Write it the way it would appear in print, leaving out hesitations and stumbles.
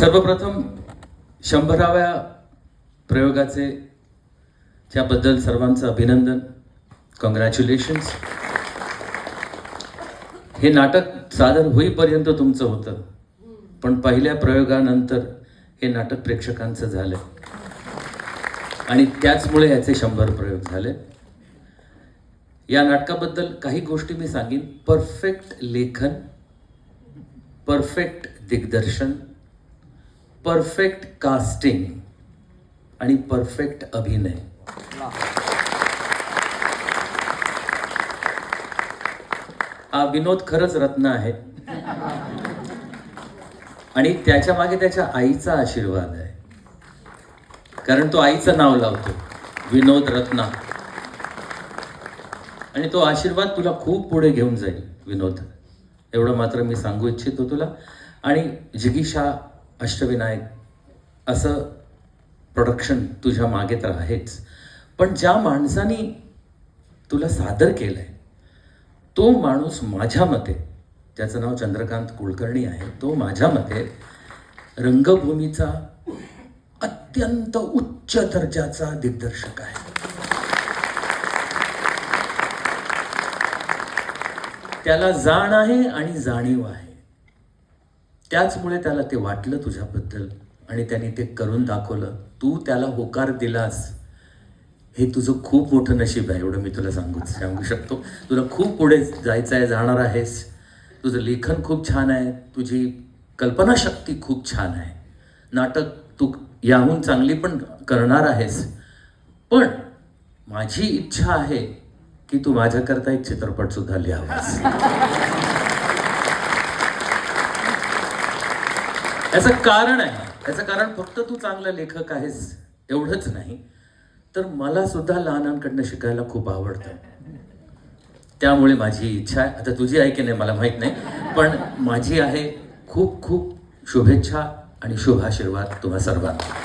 सर्वप्रथम 100व्या प्रयोगाचे त्याबद्दल सर्वांचं अभिनंदन. कॉंग्रॅच्युलेशन्स. हे नाटक सादर होईपर्यंत तुमचं होतं, पण पहिल्या प्रयोगानंतर हे नाटक प्रेक्षकांचं झालं आणि त्याचमुळे याचे 100 प्रयोग झाले. या नाटकाबद्दल काही गोष्टी मी सांगेन. परफेक्ट लेखन, परफेक्ट दिग्दर्शन, परफेक्ट कास्टिंग आणि परफेक्ट अभिनय. हा विनोद खरंच रत्न आहे आणि त्याच्या मागे त्याच्या आईचा आशीर्वाद आहे, कारण तो आईचं नाव लावतो विनोद रत्ना, आणि तो आशीर्वाद तुला खूप पुढे घेऊन जाईल विनोद. एवढं मात्र मी सांगू इच्छितो तुला. आणि जिगीषा अष्टविनायक असं प्रोडक्शन तुझ्या मागे तर आहेच, पण ज्या माणसाने तुला सादर केलंय तो माणूस माझ्या मते, त्याचं नाव चंद्रकांत कुलकर्णी आहे, तो माझ्या मते रंगभूमीचा अत्यंत उच्च दर्जाचा दिग्दर्शक आहे. त्याला जाण आहे आणि जाणीव आहे, त्याचमुळे त्याला ते वाटलं तुझ्याबद्दल आणि त्याने ते करून दाखवलं. तू त्याला होकार दिलास, हे तुझं खूप मोठं नशीब आहे. एवढं मी तुला सांगू शकतो. तुला खूप पुढे जायचं आहे, जाणार आहेस. तुझं लेखन खूप छान आहे, तुझी कल्पनाशक्ती खूप छान आहे. नाटक तू याहून चांगली पण करणार आहेस. पण माझी इच्छा आहे की तू माझ्याकरता एक चित्रपट सुद्धा लिहावास. याचं कारण फक्त तू चांगला लेखक आहेस एवढंच नाही, तर मला सुद्धा लहानांकडनं शिकायला खूप आवडतं. त्यामुळे माझी इच्छा आहे, आता तुझी आहे की नाही मला माहीत नाही, पण माझी आहे. खूप खूप शुभेच्छा आणि शुभ आशीर्वाद तुम्हा सर्वांना.